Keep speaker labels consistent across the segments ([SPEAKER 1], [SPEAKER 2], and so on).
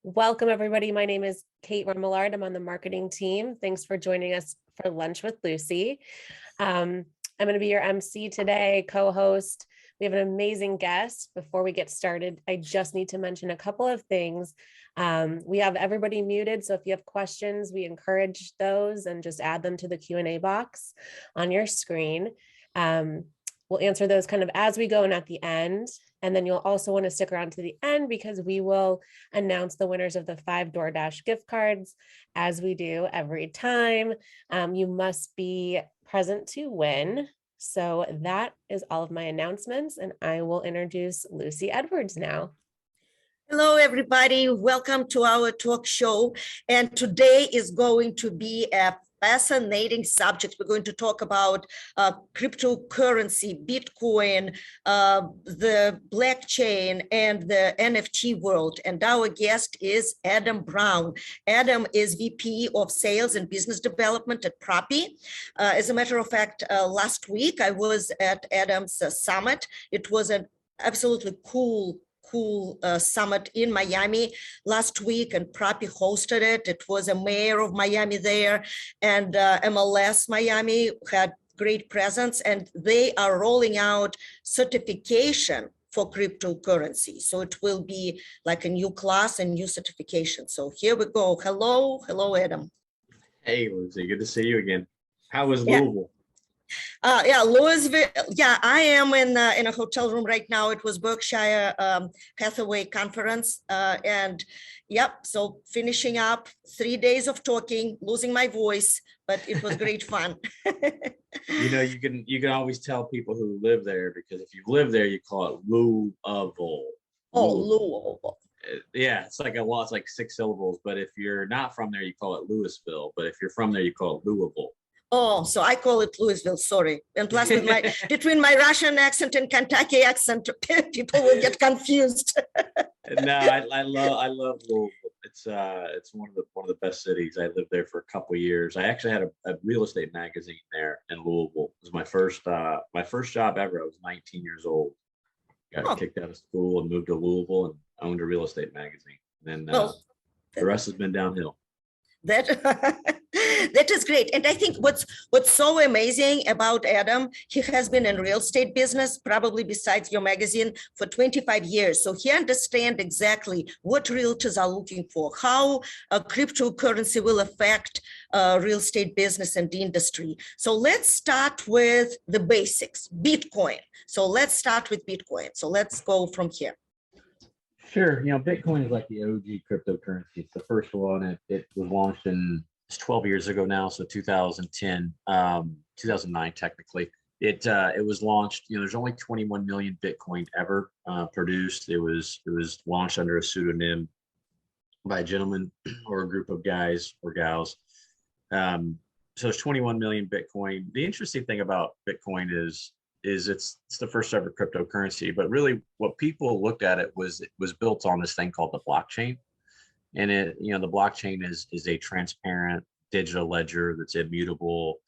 [SPEAKER 1] Welcome, everybody. My name is Kate Remillard. I'm on the marketing team. Thanks for joining us for Lunch with Lucy. I'm going to be your MC today, co-host. We have an amazing guest. Before we get started, I just need to mention a couple of things. We have everybody muted, so if you have questions, we encourage those and just add them to the Q&A box on your screen. We'll answer those kind of as we go and at the end. And then you'll also want to stick around to the end because we will announce the winners of the 5 DoorDash gift cards as we do every time. You must be present to win. So that is all of my announcements, and I will introduce Lucy Edwards now.
[SPEAKER 2] Hello, everybody. Welcome to our talk show. And today is going to be a fascinating subject. We're going to talk about cryptocurrency, Bitcoin, the blockchain, and the NFT world. And our guest is Adam Brown. Adam is VP of Sales and Business Development at Proppy. As a matter of fact, last week I was at Adam's summit. It was an absolutely cool summit in Miami last week, and Proppy hosted it. It was a mayor of Miami there, and MLS Miami had great presence, and they are rolling out certification for cryptocurrency. So it will be like a new class and new certification. So here we go. Hello, Adam.
[SPEAKER 3] Hey, Lucy, good to see you again. How was Louisville?
[SPEAKER 2] Yeah, Louisville. Yeah, I am in a hotel room right now. It was Berkshire Hathaway conference, and yep. So finishing up 3 days of talking, losing my voice, but it was great fun.
[SPEAKER 3] You know, you can always tell people who live there, because if you live there, you call it Louisville.
[SPEAKER 2] Oh, Louisville.
[SPEAKER 3] Yeah, it's like it's like 6 syllables. But if you're not from there, you call it Louisville. But if you're from there, you call it Louisville.
[SPEAKER 2] Oh, so I call it Louisville, sorry. And plus with between my Russian accent and Kentucky accent, people will get confused.
[SPEAKER 3] No, I love Louisville. It's one of the best cities. I lived there for a couple of years. I actually had a real estate magazine there in Louisville. It was my first job ever. I was 19 years old. Got kicked out of school and moved to Louisville and owned a real estate magazine. And then the rest has been downhill.
[SPEAKER 2] That is great. And I think what's so amazing about Adam, he has been in real estate business, probably besides your magazine, for 25 years. So he understands exactly what realtors are looking for, how a cryptocurrency will affect real estate business and the industry. So let's start with the basics, Bitcoin. So let's start with Bitcoin. So let's go from here.
[SPEAKER 3] Sure. You know, Bitcoin is like the OG cryptocurrency. It's the first one. It was launched it's 12 years ago now, so 2010, 2009 technically. It was launched. You know, there's only 21 million Bitcoin ever produced. It was launched under a pseudonym by a gentleman or a group of guys or gals. So it's 21 million Bitcoin. The interesting thing about Bitcoin is it's the first ever cryptocurrency, but really what people looked at it was built on this thing called the blockchain. And the blockchain is a transparent digital ledger that's immutable,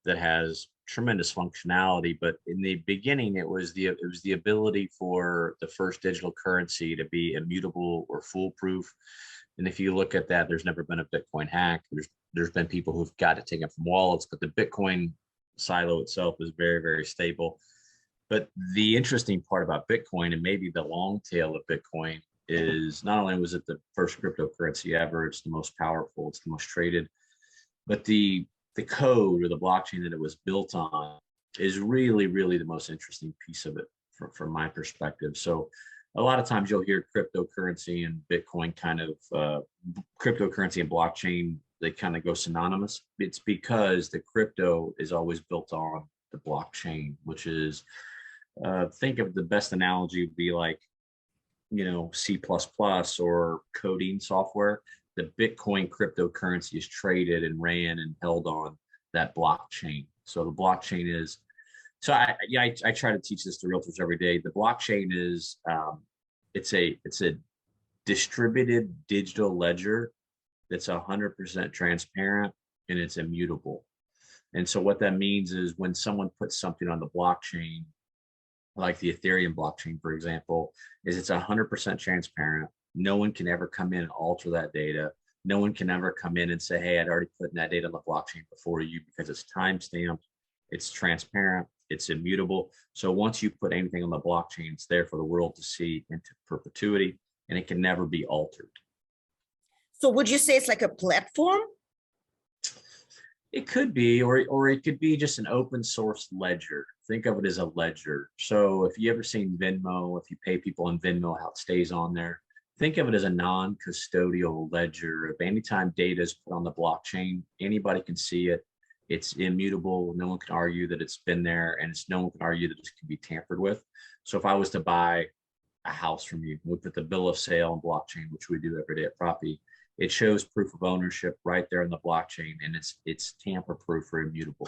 [SPEAKER 3] that has tremendous functionality. But in the beginning, it was the ability for the first digital currency to be immutable or foolproof. And if you look at that, there's never been a Bitcoin hack. There's been people who've got it taken from wallets, but the Bitcoin silo itself is very, very stable. But the interesting part about Bitcoin, and maybe the long tail of Bitcoin, is not only was it the first cryptocurrency ever, it's the most powerful, it's the most traded, but the code or the blockchain that it was built on is really, really the most interesting piece of it from my perspective. So a lot of times you'll hear cryptocurrency and Bitcoin cryptocurrency and blockchain, they kind of go synonymous. It's because the crypto is always built on the blockchain, which is, think of the best analogy would be like, C++ or coding software. The Bitcoin cryptocurrency is traded and ran and held on that blockchain. So the blockchain is, I try to teach this to realtors every day. The blockchain is, it's a distributed digital ledger that's 100% transparent and it's immutable. And so what that means is when someone puts something on the blockchain, like the Ethereum blockchain, for example, is it's 100% transparent. No one can ever come in and alter that data. No one can ever come in and say, hey, I'd already put that data on the blockchain before you, because it's time-stamped, it's transparent, it's immutable. So once you put anything on the blockchain, it's there for the world to see into perpetuity, and it can never be altered.
[SPEAKER 2] So would you say it's like a platform?
[SPEAKER 3] It could be, or it could be just an open source ledger. Think of it as a ledger. So if you ever seen Venmo, if you pay people on Venmo, how it stays on there, think of it as a non-custodial ledger. If anytime data is put on the blockchain, anybody can see it. It's immutable. No one can argue that it's been there, and no one can argue that it can be tampered with. So if I was to buy a house from you, we put the bill of sale on blockchain, which we do every day at Property. It shows proof of ownership right there in the blockchain, and it's tamper-proof or immutable.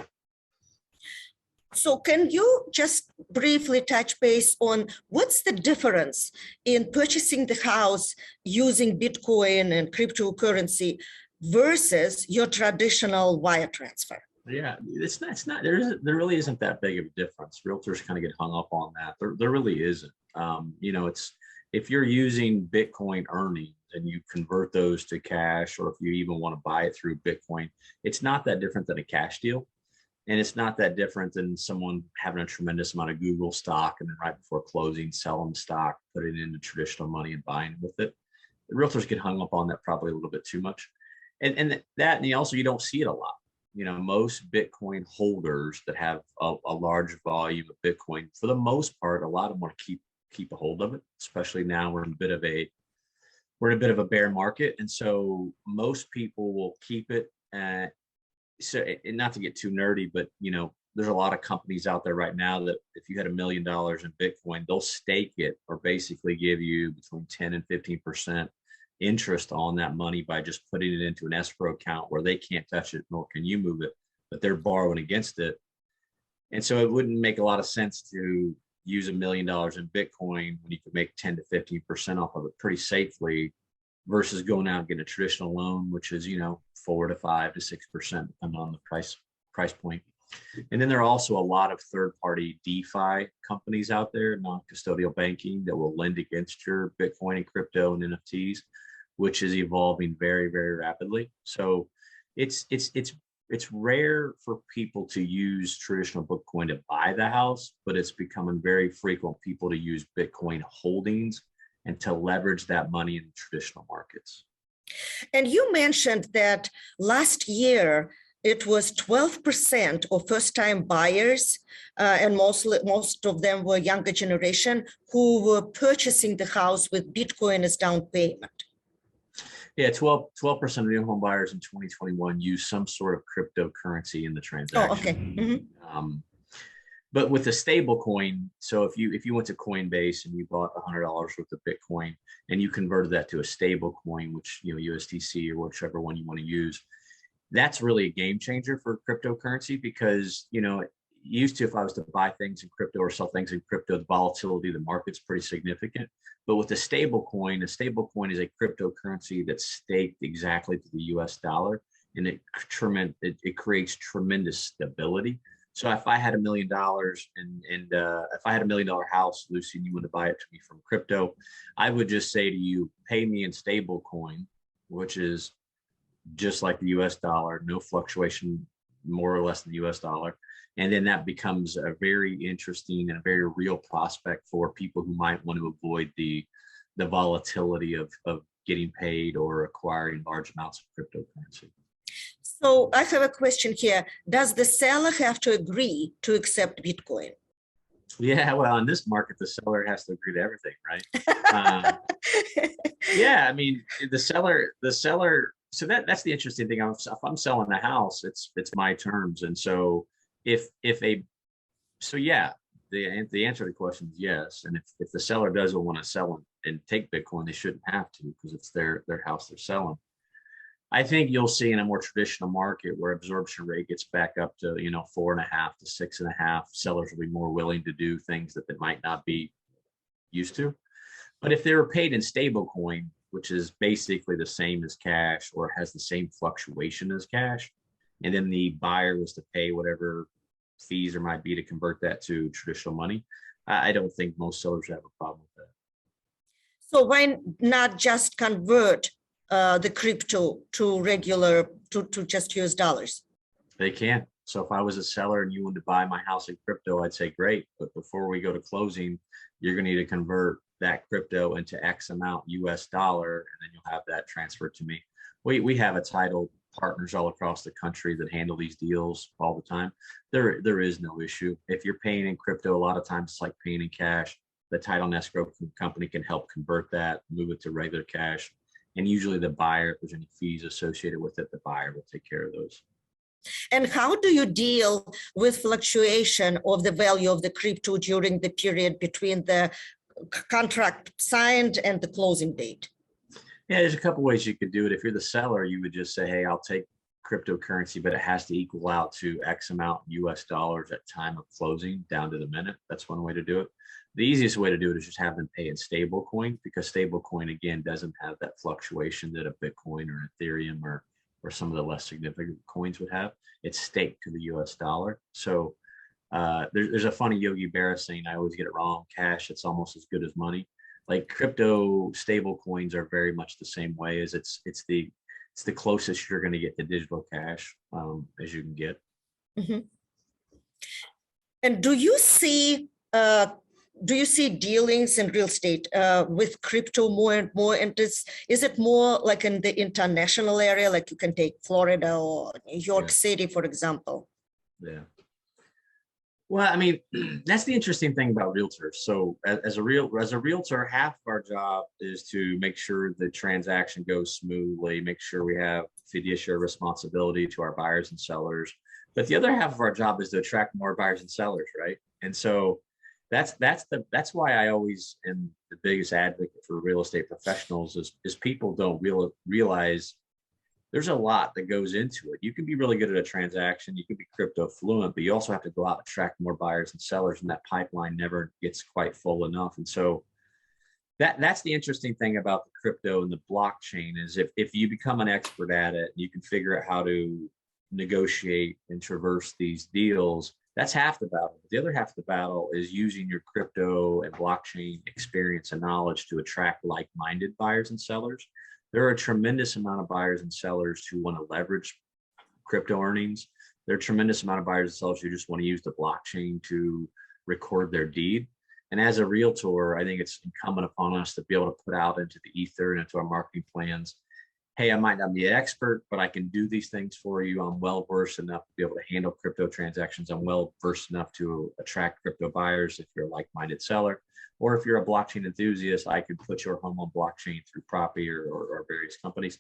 [SPEAKER 2] So can you just briefly touch base on what's the difference in purchasing the house using Bitcoin and cryptocurrency versus your traditional wire transfer?
[SPEAKER 3] Yeah, it's not, there really isn't that big of a difference. Realtors kind of get hung up on that. There really isn't. You know, if you're using Bitcoin earnings and you convert those to cash, or if you even want to buy it through Bitcoin, it's not that different than a cash deal. And it's not that different than someone having a tremendous amount of Google stock and then right before closing, selling the stock, putting it into traditional money and buying with it. The realtors get hung up on that probably a little bit too much. And also, you don't see it a lot. You know, most Bitcoin holders that have a large volume of Bitcoin, for the most part, a lot of them want to keep a hold of it, especially now we're in a bit of a bear market. And so most people will keep it. So, and not to get too nerdy, but you know, there's a lot of companies out there right now that if you had $1 million in Bitcoin, they'll stake it or basically give you between 10 and 15% interest on that money by just putting it into an escrow account where they can't touch it, nor can you move it, but they're borrowing against it. And so it wouldn't make a lot of sense to use $1 million in Bitcoin when you could make 10 to 15% off of it pretty safely, versus going out and getting a traditional loan, which is, you know, 4 to 5 to 6%, depending on the price point. And then there are also a lot of third-party DeFi companies out there, non-custodial banking, that will lend against your Bitcoin and crypto and NFTs, which is evolving very, very rapidly. So it's rare for people to use traditional Bitcoin to buy the house, but it's becoming very frequent people to use Bitcoin holdings and to leverage that money in traditional markets.
[SPEAKER 2] And you mentioned that last year it was 12% of first-time buyers, and most of them were younger generation, who were purchasing the house with Bitcoin as down payment.
[SPEAKER 3] Yeah, 12% of new home buyers in 2021 used some sort of cryptocurrency in the transaction.
[SPEAKER 2] Oh, okay. Mm-hmm.
[SPEAKER 3] But with a stable coin, so if you went to Coinbase and you bought $100 worth of Bitcoin and you converted that to a stable coin, which, you know, USDC or whichever one you want to use, that's really a game changer for cryptocurrency, because, you know, used to, if I was to buy things in crypto or sell things in crypto, the volatility of the market's pretty significant. But with a stable coin is a cryptocurrency that's staked exactly to the US dollar, and it creates tremendous stability. So if I had $1 million and if I had $1 million house, Lucy, and you want to buy it to me from crypto, I would just say to you, pay me in stable coin, which is just like the US dollar, no fluctuation, more or less than the US dollar. And then that becomes a very interesting and a very real prospect for people who might want to avoid the volatility of getting paid or acquiring large amounts of cryptocurrency.
[SPEAKER 2] So I have a question here. Does the seller have to agree to accept Bitcoin?
[SPEAKER 3] Yeah, well, in this market, the seller has to agree to everything, right? Yeah, I mean, the seller. So that's the interesting thing. If I'm selling a house, it's my terms, and so yeah, the answer to the question is yes. And if the seller doesn't want to sell and take Bitcoin, they shouldn't have to, because it's their house they're selling. I think you'll see in a more traditional market where absorption rate gets back up to, you know, 4.5 to 6.5, sellers will be more willing to do things that they might not be used to. But if they were paid in stable coin, which is basically the same as cash or has the same fluctuation as cash, and then the buyer was to pay whatever fees there might be to convert that to traditional money, I don't think most sellers have a problem with that.
[SPEAKER 2] So why not just convert the crypto to regular, to just US dollars?
[SPEAKER 3] They can. So if I was a seller and you wanted to buy my house in crypto, I'd say great. But before we go to closing, you're going to need to convert that crypto into X amount US dollar, and then you'll have that transferred to me. We have a title partners all across the country that handle these deals all the time. There is no issue. If you're paying in crypto, a lot of times it's like paying in cash. The title and escrow company can help convert that, move it to regular cash. And usually the buyer, if there's any fees associated with it, the buyer will take care of those.
[SPEAKER 2] And how do you deal with fluctuation of the value of the crypto during the period between the contract signed and the closing date?
[SPEAKER 3] Yeah, there's a couple ways you could do it. If you're the seller, you would just say, hey, I'll take cryptocurrency, but it has to equal out to X amount US dollars at time of closing down to the minute. That's one way to do it. The easiest way to do it is just have them pay in stable coin, because stable coin, again, doesn't have that fluctuation that a Bitcoin or Ethereum or some of the less significant coins would have. It's staked to the US dollar. So there's a funny Yogi Berra saying, I always get it wrong, cash, it's almost as good as money. Like crypto stable coins are very much the same way, as it's the closest you're going to get to digital cash as you can get.
[SPEAKER 2] Mm-hmm. And do you see dealings in real estate with crypto more and more? And is it more like in the international area, like you can take Florida or New York City, for example?
[SPEAKER 3] Yeah. Well, I mean, that's the interesting thing about realtors. So as a realtor, half of our job is to make sure the transaction goes smoothly, make sure we have fiduciary responsibility to our buyers and sellers. But the other half of our job is to attract more buyers and sellers, right? And so that's why I always am the biggest advocate for real estate professionals is people don't realize there's a lot that goes into it. You can be really good at a transaction, you can be crypto fluent, but you also have to go out and attract more buyers and sellers, and that pipeline never gets quite full enough. And so that's the interesting thing about the crypto and the blockchain is if you become an expert at it, you can figure out how to negotiate and traverse these deals. That's half the battle. The other half of the battle is using your crypto and blockchain experience and knowledge to attract like-minded buyers and sellers. There are a tremendous amount of buyers and sellers who want to leverage crypto earnings. There are a tremendous amount of buyers and sellers who just want to use the blockchain to record their deed. And as a realtor, I think it's incumbent upon us to be able to put out into the ether and into our marketing plans, hey, I might not be an expert, but I can do these things for you. I'm well versed enough to be able to handle crypto transactions. I'm well versed enough to attract crypto buyers if you're a like-minded seller. Or if you're a blockchain enthusiast, I could put your home on blockchain through Proppy or various companies.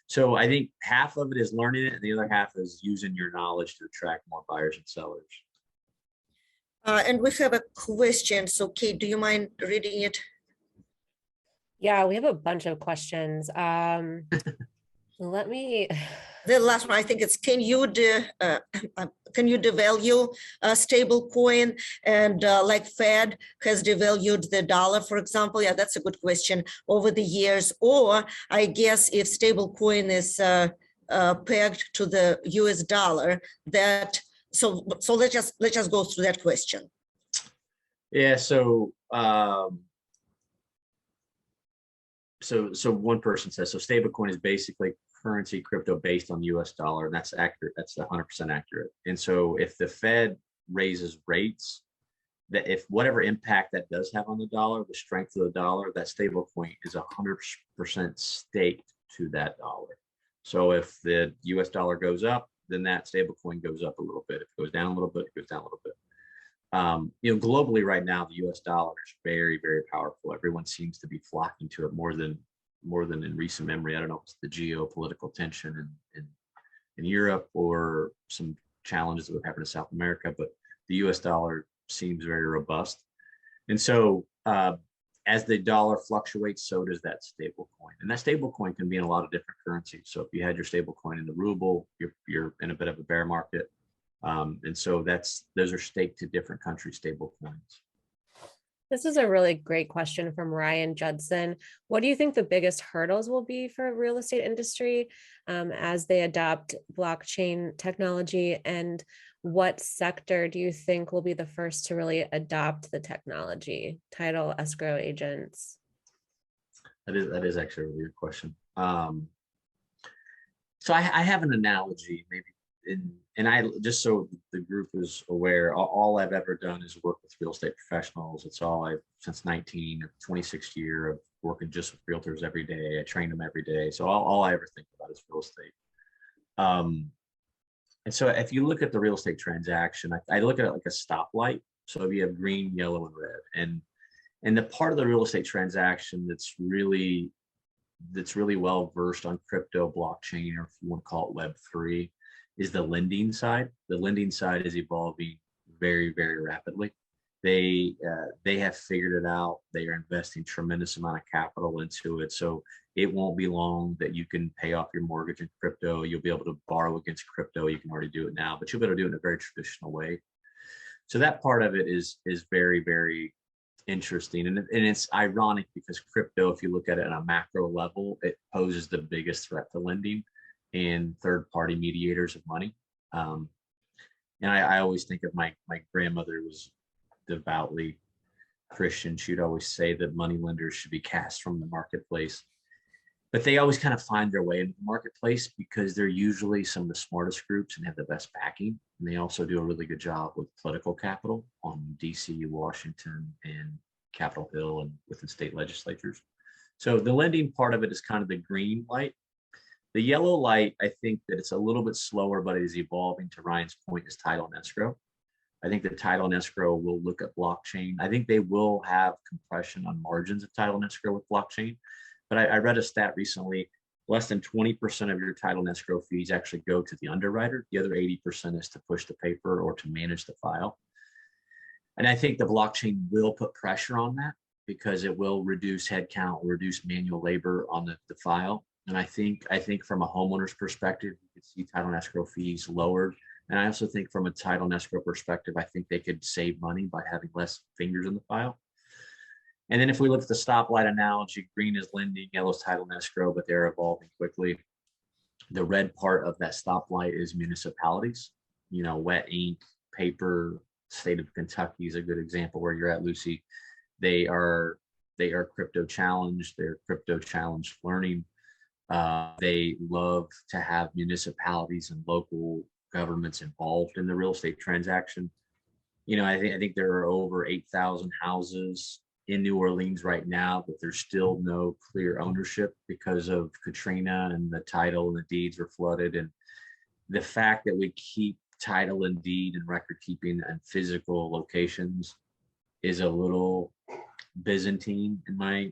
[SPEAKER 3] So I think half of it is learning it, and the other half is using your knowledge to attract more buyers and sellers.
[SPEAKER 2] And we have a question. So Kate, do you mind reading it?
[SPEAKER 1] Yeah, we have a bunch of questions. Let me.
[SPEAKER 2] The last one, I think it's, can you devalue a stable coin, and like Fed has devalued the dollar, for example? Yeah, that's a good question, over the years. Or I guess if stable coin is pegged to the US dollar, that so let's just go through that question.
[SPEAKER 3] Yeah, so so one person says, so stablecoin is basically currency crypto based on US dollar, and that's accurate. That's 100% accurate. And so if the Fed raises rates, that if whatever impact that does have on the dollar, the strength of the dollar, that stablecoin is 100% staked to that dollar. So if the US dollar goes up, then that stablecoin goes up a little bit. If it goes down a little bit, it goes down a little bit. Globally right now, the US dollar is very, very powerful. Everyone seems to be flocking to it more than in recent memory. I don't know if it's the geopolitical tension in Europe or some challenges that would happen in South America, but the US dollar seems very robust. And so as the dollar fluctuates, so does that stable coin. And that stable coin can be in a lot of different currencies. So if you had your stable coin in the ruble, you're in a bit of a bear market. And so those are staked to different country stable coins.
[SPEAKER 1] This is a really great question from Ryan Judson. What do you think the biggest hurdles will be for real estate industry as they adopt blockchain technology? And what sector do you think will be the first to really adopt the technology? Title, escrow agents?
[SPEAKER 3] That is actually a really good question. So I have an analogy, maybe, and I just so the group is aware, all I've ever done is work with real estate professionals. It's all I've since 26th year of working just with realtors every day. I train them every day. So all I ever think about is real estate. And so if you look at the real estate transaction, I look at it like a stoplight. So if you have green, yellow, and red, and the part of the real estate transaction that's really well versed on crypto, blockchain, or if you want to call it Web3, is the lending side. The lending side is evolving very, very rapidly. They have figured it out. They are investing tremendous amount of capital into it. So it won't be long that you can pay off your mortgage in crypto. You'll be able to borrow against crypto. You can already do it now, but you'll be able to do it in a very traditional way. So that part of it is very, very interesting. And it's ironic because crypto, if you look at it on a macro level, it poses the biggest threat to lending and third-party mediators of money. And I always think of my grandmother was devoutly Christian. She'd always say that money lenders should be cast from the marketplace. But they always kind of find their way into the marketplace because they're usually some of the smartest groups and have the best backing. And they also do a really good job with political capital on DC, Washington, and Capitol Hill and within state legislatures. So the lending part of it is kind of the green light. The yellow light, I think that it's a little bit slower, but it is evolving. To Ryan's point, is title and escrow. I think the title and escrow will look at blockchain. I think they will have compression on margins of title and escrow with blockchain. But I read a stat recently, less than 20% of your title and escrow fees actually go to the underwriter. The other 80% is to push the paper or to manage the file. And I think the blockchain will put pressure on that because it will reduce headcount, reduce manual labor on the file. And I think from a homeowner's perspective, you could see title and escrow fees lowered. And I also think from a title and escrow perspective, I think they could save money by having less fingers in the file. And then if we look at the stoplight analogy, green is lending, yellow is title and escrow, but they're evolving quickly. The red part of that stoplight is municipalities, wet ink, paper. State of Kentucky is a good example where you're at, Lucy. They are crypto challenged. They're crypto challenged learning. They love to have municipalities and local governments involved in the real estate transaction. I think there are over 8,000 houses in New Orleans right now, but there's still no clear ownership because of Katrina, and the title and the deeds were flooded. And the fact that we keep title and deed and record keeping and physical locations is a little Byzantine in my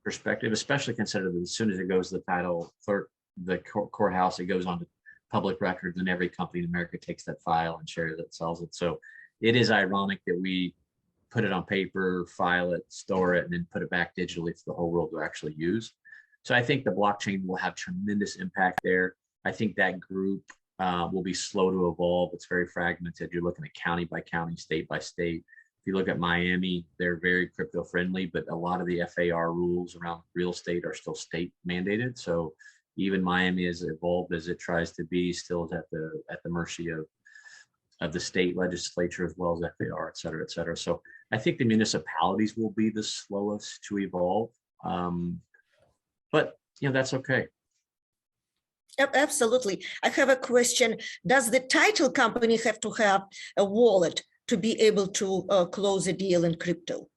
[SPEAKER 3] perspective, especially considering that as soon as it goes to the title clerk, the courthouse, it goes on to public records, and every company in America takes that file and shares it, sells it. So it is ironic that we put it on paper, file it, store it, and then put it back digitally for the whole world to actually use. So I think the blockchain will have tremendous impact there. I think that group will be slow to evolve. It's very fragmented. You're looking at county by county, state by state. If you look at Miami, they're very crypto friendly, but a lot of the FAR rules around real estate are still state mandated. So even Miami, as evolved as it tries to be, still is at the mercy of the state legislature as well as FAR, et cetera, et cetera. So I think the municipalities will be the slowest to evolve, but that's okay.
[SPEAKER 2] Absolutely. I have a question. Does the title company have to have a wallet to be able to close a deal in crypto?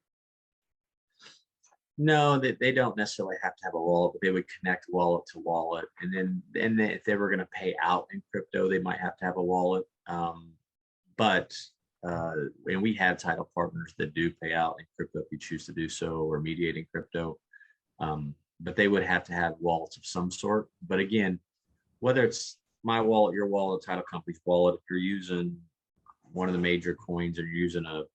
[SPEAKER 3] No, they don't necessarily have to have a wallet, but they would connect wallet to wallet. And then if they were going to pay out in crypto, they might have to have a wallet. And we have title partners that do pay out in crypto if you choose to do so, or mediating crypto. But they would have to have wallets of some sort. But again, whether it's my wallet, your wallet, title company's wallet, if you're using one of the major coins or you're using a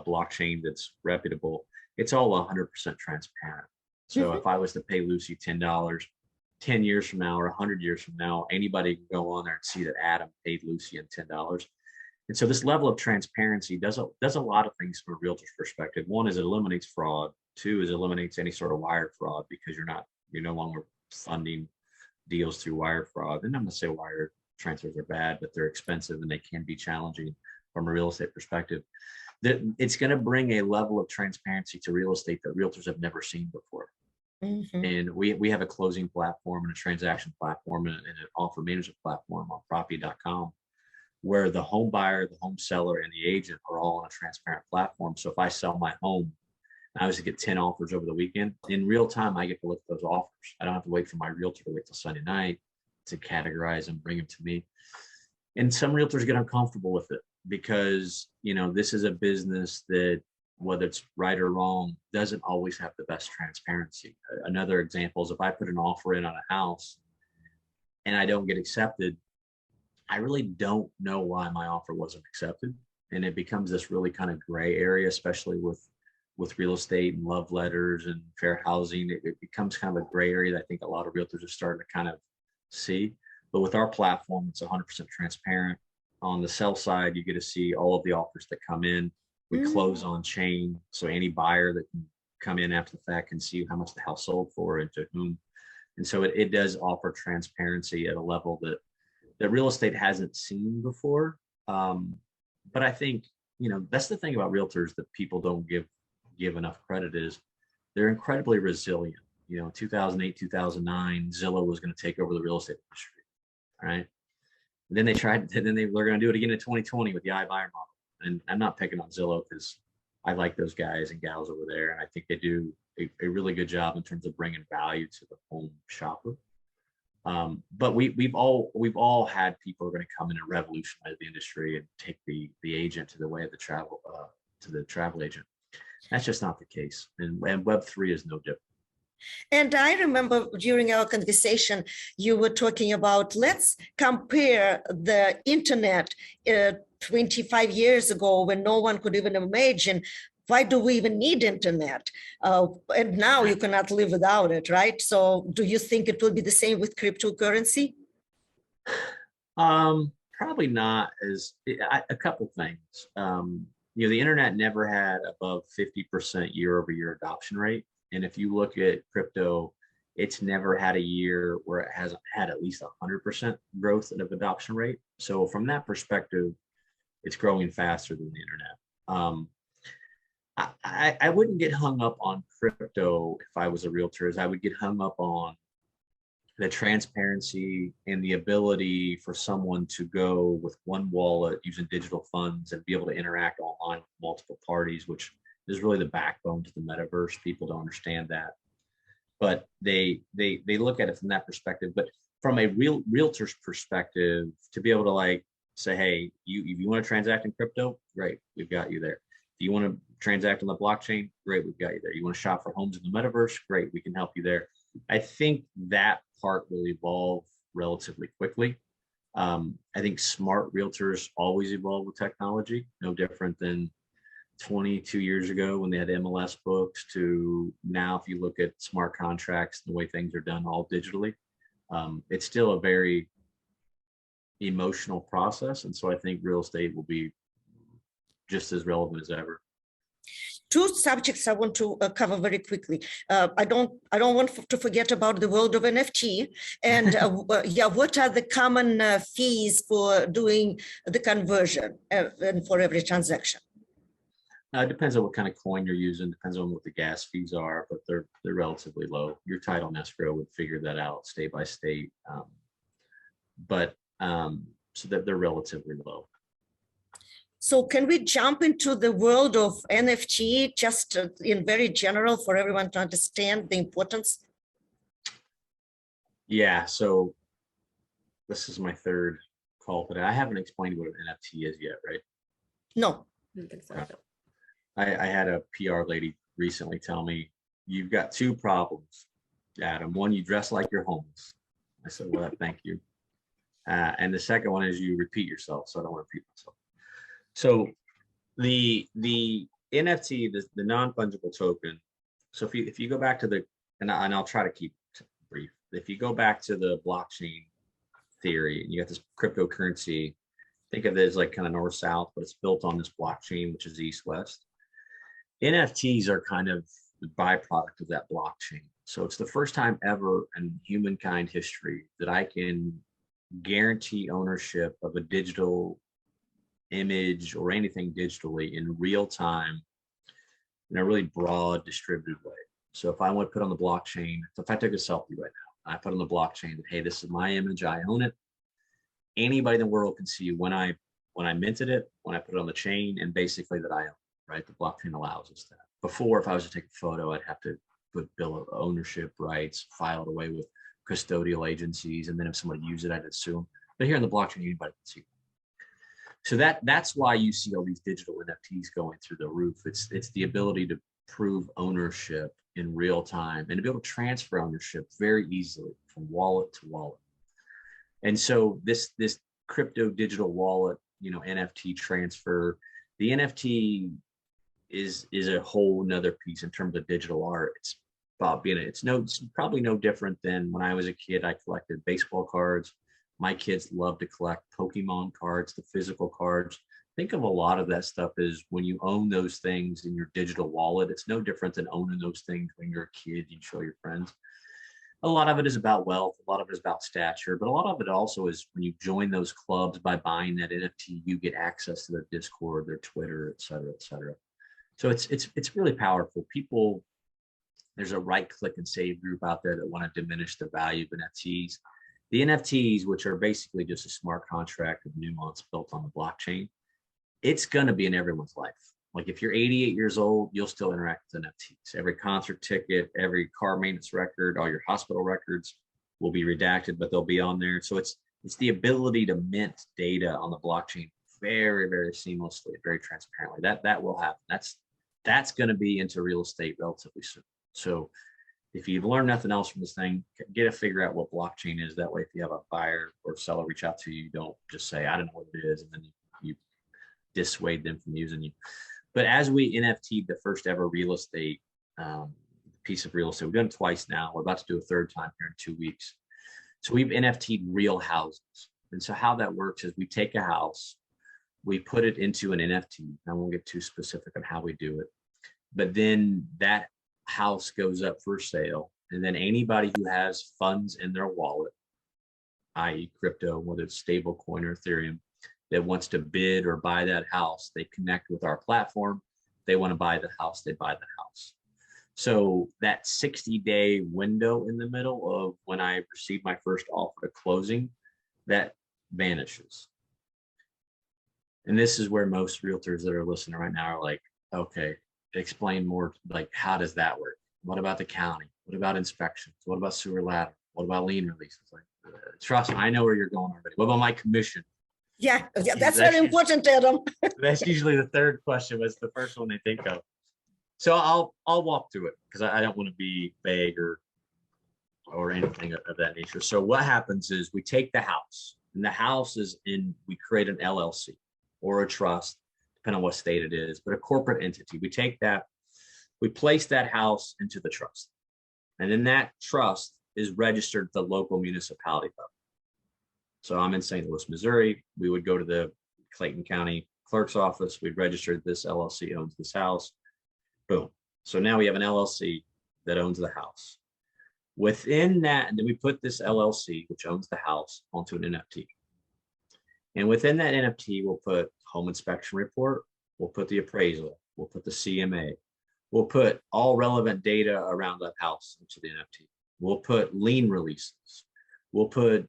[SPEAKER 3] blockchain that's reputable, it's all 100% transparent. So if I was to pay Lucy $10, 10 years from now or 100 years from now, anybody can go on there and see that Adam paid Lucy $10. And so this level of transparency does a lot of things from a realtor's perspective. One is it eliminates fraud. Two is it eliminates any sort of wire fraud because you're no longer funding deals through wire fraud. And I'm going to say wire transfers are bad, but they're expensive and they can be challenging from a real estate perspective. It's going to bring a level of transparency to real estate that realtors have never seen before.
[SPEAKER 2] Mhm.
[SPEAKER 3] And we have a closing platform and a transaction platform and an offer management platform on property.com, where the home buyer, the home seller, and the agent are all on a transparent platform. So if I sell my home and I was to get 10 offers over the weekend, in real time, I get to look at those offers. I don't have to wait for my realtor to wait till Sunday night to categorize them, bring them to me. And some realtors get uncomfortable with it because, this is a business that, whether it's right or wrong, doesn't always have the best transparency. Another example is if I put an offer in on a house and I don't get accepted, I really don't know why my offer wasn't accepted. And it becomes this really kind of gray area, especially with real estate and love letters and fair housing. It becomes kind of a gray area that I think a lot of realtors are starting to kind of see. But with our platform, it's 100% transparent. On the sell side, you get to see all of the offers that come in. We close on chain, so any buyer that can come in after the fact can see how much the house sold for and to whom. And so it does offer transparency at a level that real estate hasn't seen before. But I think, that's the thing about realtors that people don't give enough credit is they're incredibly resilient. 2008, 2009, Zillow was going to take over the real estate industry. Right. Then they were going to do it again in 2020 with the iBuyer model. And I'm not picking on Zillow because I like those guys and gals over there. And I think they do a really good job in terms of bringing value to the home shopper. But we've all had people who are going to come in and revolutionize the industry and take the agent to the way of the travel agent. That's just not the case. And Web3 is no different.
[SPEAKER 2] And I remember during our conversation, you were talking about, let's compare the internet 25 years ago when no one could even imagine, why do we even need internet? And now you cannot live without it, right? So do you think it will be the same with cryptocurrency?
[SPEAKER 3] Probably not. A couple things. The internet never had above 50% year-over-year adoption rate. And if you look at crypto, it's never had a year where it hasn't had at least 100% growth of adoption rate. So from that perspective, it's growing faster than the internet. I wouldn't get hung up on crypto if I was a realtor, as I would get hung up on the transparency and the ability for someone to go with one wallet using digital funds and be able to interact online with multiple parties, which is really the backbone to the metaverse. People don't understand that, but they look at it from that perspective. But from a realtor's perspective, to be able to say, hey, if you want to transact in crypto, great, we've got you there. If you want to transact on the blockchain, great, we've got you there. You want to shop for homes in the metaverse, great, we can help you there. I think that part will evolve relatively quickly. I think smart realtors always evolve with technology, no different than 22 years ago when they had MLS books to now, if you look at smart contracts and the way things are done all digitally, it's still a very emotional process. And so I think real estate will be just as relevant as ever.
[SPEAKER 2] Two subjects I want to cover very quickly. I don't want to forget about the world of NFT. And what are the common fees for doing the conversion and for every transaction?
[SPEAKER 3] It depends on what kind of coin you're using, depends on what the gas fees are, but they're relatively low. Your title and escrow would figure that out state by state. So that they're relatively low.
[SPEAKER 2] So can we jump into the world of NFT just in very general for everyone to understand the importance?
[SPEAKER 3] Yeah, so this is my third call today. I haven't explained what an NFT is yet, right?
[SPEAKER 2] No.
[SPEAKER 1] I don't think so.
[SPEAKER 3] I had a PR lady recently tell me, you've got two problems, Adam. One, you dress like you're homeless. I said, well, thank you. And the second one is you repeat yourself. So I don't want to repeat myself. So the NFT, the non-fungible token. So if you go back to and I'll try to keep it brief. If you go back to the blockchain theory and you got this cryptocurrency, think of it as like kind of north-south, but it's built on this blockchain, which is east-west. NFTs are kind of the byproduct of that blockchain. So it's the first time ever in humankind history that I can guarantee ownership of a digital image or anything digitally in real time in a really broad distributed way. So if I want to put on the blockchain, if I took a selfie right now, I put on the blockchain that, hey, this is my image, I own it. Anybody in the world can see when I minted it, when I put it on the chain, and basically that I own it, right? The blockchain allows us that. Before, if I was to take a photo, I'd have to put bill of ownership rights, file it away with custodial agencies, and then if somebody used it, I'd sue them. But here in the blockchain, anybody can see it. So that's why you see all these digital NFTs going through the roof. It's the ability to prove ownership in real time and to be able to transfer ownership very easily from wallet to wallet. And so this crypto digital wallet, NFT transfer, the NFT is a whole nother piece in terms of digital art. It's about it's probably no different than when I was a kid. I collected baseball cards. My kids love to collect Pokemon cards, the physical cards. Think of a lot of that stuff as when you own those things in your digital wallet. It's no different than owning those things when you're a kid, you show your friends. A lot of it is about wealth, a lot of it is about stature, but a lot of it also is when you join those clubs by buying that NFT, you get access to their Discord, their Twitter, et cetera, et cetera. So it's really powerful. People, there's a right click and save group out there that want to diminish the value of NFTs. The NFTs, which are basically just a smart contract of nuance built on the blockchain, it's going to be in everyone's life. Like if you're 88 years old, you'll still interact with NFTs. Every concert ticket, every car maintenance record, all your hospital records will be redacted, but they'll be on there. So it's the ability to mint data on the blockchain very, very seamlessly, very transparently. That will happen. That's going to be into real estate relatively soon. So if you've learned nothing else from this thing, figure out what blockchain is. That way, if you have a buyer or seller reach out to you, you don't just say, I don't know what it is, and then you dissuade them from using you. But as we NFT'd the first ever real estate piece of real estate, we've done it twice now. We're about to do a third time here in 2 weeks. So we've NFT'd real houses. And so how that works is we take a house, we put it into an NFT. I won't get too specific on how we do it, but then that house goes up for sale. And then anybody who has funds in their wallet, i.e. crypto, whether it's stable coin or Ethereum, that wants to bid or buy that house, they connect with our platform. They want to buy the house, they buy the house. So that 60-day window in the middle of when I received my first offer to closing, that vanishes. And this is where most realtors that are listening right now are like, okay, explain more, like, how does that work? What about the county? What about inspections? What about sewer ladder? What about lien releases? Like, trust me, I know where you're going already. What about my commission?
[SPEAKER 2] Yeah, that's very important, Adam.
[SPEAKER 3] That's usually the third question, was the first one they think of. So I'll walk through it because I don't want to be vague or anything of that nature. So what happens is we take the house, and the house we create an LLC or a trust, depending on what state it is, but a corporate entity. We take that, we place that house into the trust, and then that trust is registered at the local municipality level. So I'm in St. Louis, Missouri. We would go to the Clayton County clerk's office. We'd register this LLC owns this house. Boom. So now we have an LLC that owns the house. Within that, and then we put this LLC, which owns the house, onto an NFT. And within that NFT, we'll put home inspection report. We'll put the appraisal. We'll put the CMA. We'll put all relevant data around that house into the NFT. We'll put lien releases. We'll put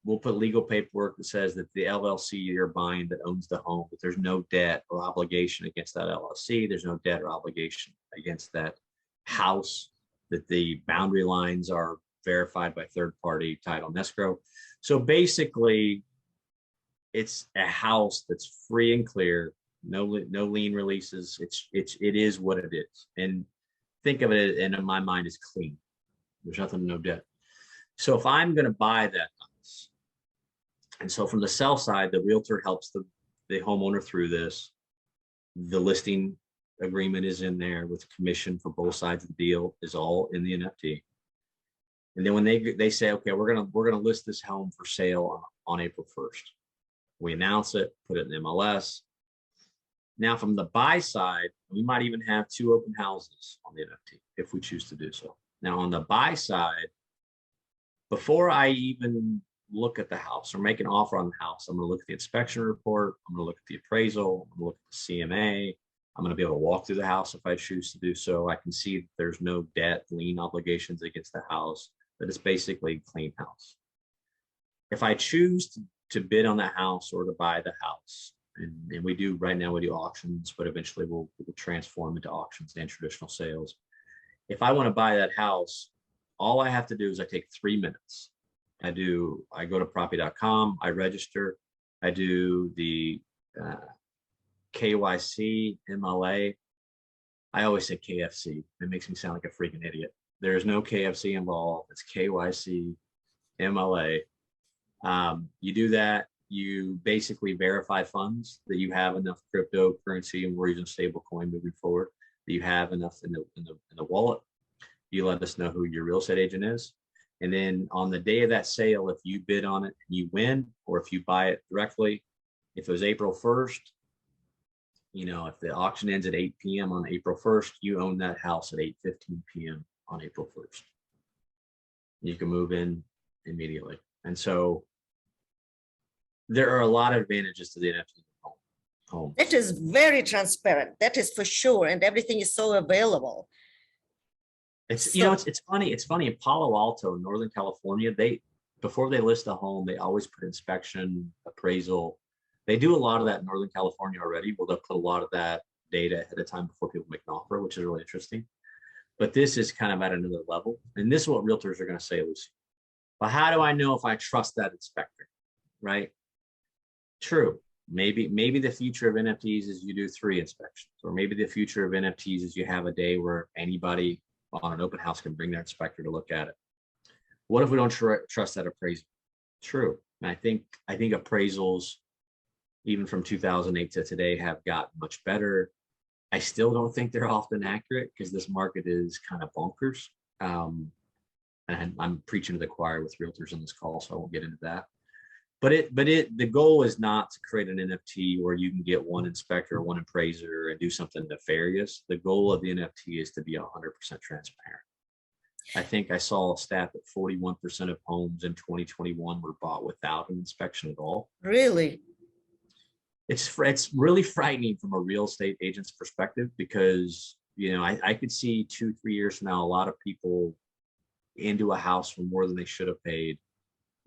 [SPEAKER 3] legal paperwork that says that the LLC you're buying that owns the home, that there's no debt or obligation against that LLC. There's no debt or obligation against that house, that the boundary lines are verified by third-party title and escrow. So basically, it's a house that's free and clear, no lien releases. It is what it is. And think of it, and in my mind, is clean. There's nothing, no debt. So if I'm going to buy that house, and so from the sell side, the realtor helps the homeowner through this. The listing agreement is in there with commission for both sides of the deal, is all in the NFT. And then when they say, okay, we're gonna list this home for sale on April 1st. We announce it, put it in MLS. Now from the buy side, we might even have 2 open houses on the NFT if we choose to do so. Now on the buy side, before I even look at the house or make an offer on the house, I'm going to look at the inspection report. I'm going to look at the appraisal. I'm going to look at the CMA. I'm going to be able to walk through the house if I choose to do so. I can see that there's no debt, lien obligations against the house, that it's basically a clean house. If I choose to bid on the house or to buy the house, and we do right now, we do auctions, but eventually we'll transform into auctions and traditional sales. If I want to buy that house, all I have to do is I take 3 minutes. I go to property.com, I register, I do the KYC, MLA. I always say KFC. It makes me sound like a freaking idiot. There's no KFC involved. It's KYC, MLA. You do that. You basically verify funds that you have enough cryptocurrency and we're using stable coin moving forward, that you have enough in the wallet. You let us know who your real estate agent is. And then on the day of that sale, if you bid on it and you win, or if you buy it directly, if it was April 1st, if the auction ends at 8 p.m. on April 1st, you own that house at 8:15 p.m. on April 1st. You can move in immediately. And so there are a lot of advantages to the NFT home.
[SPEAKER 2] It is very transparent. That is for sure. And everything is so available.
[SPEAKER 3] It's funny. It's funny in Palo Alto, Northern California, before they list a home, they always put inspection, appraisal. They do a lot of that in Northern California already. Well, they'll put a lot of that data ahead of time before people make an offer, which is really interesting. But this is kind of at another level. And this is what realtors are going to say, Lucy. But how do I know if I trust that inspector, right? True. Maybe the future of NFTs is you do 3 inspections, or maybe the future of NFTs is you have a day where anybody on an open house can bring their inspector to look at it. What if we don't trust that appraisal? True. And I think appraisals, even from 2008 to today, have gotten much better. I still don't think they're often accurate because this market is kind of bonkers. And I'm preaching to the choir with realtors on this call, so I won't get into that. But the goal is not to create an NFT where you can get one inspector or one appraiser and do something nefarious. The goal of the NFT is to be 100% transparent. I think I saw a stat that 41% of homes in 2021 were bought without an inspection at all.
[SPEAKER 2] Really?
[SPEAKER 3] It's really frightening from a real estate agent's perspective, because I could see 2-3 years from now a lot of people into a house for more than they should have paid,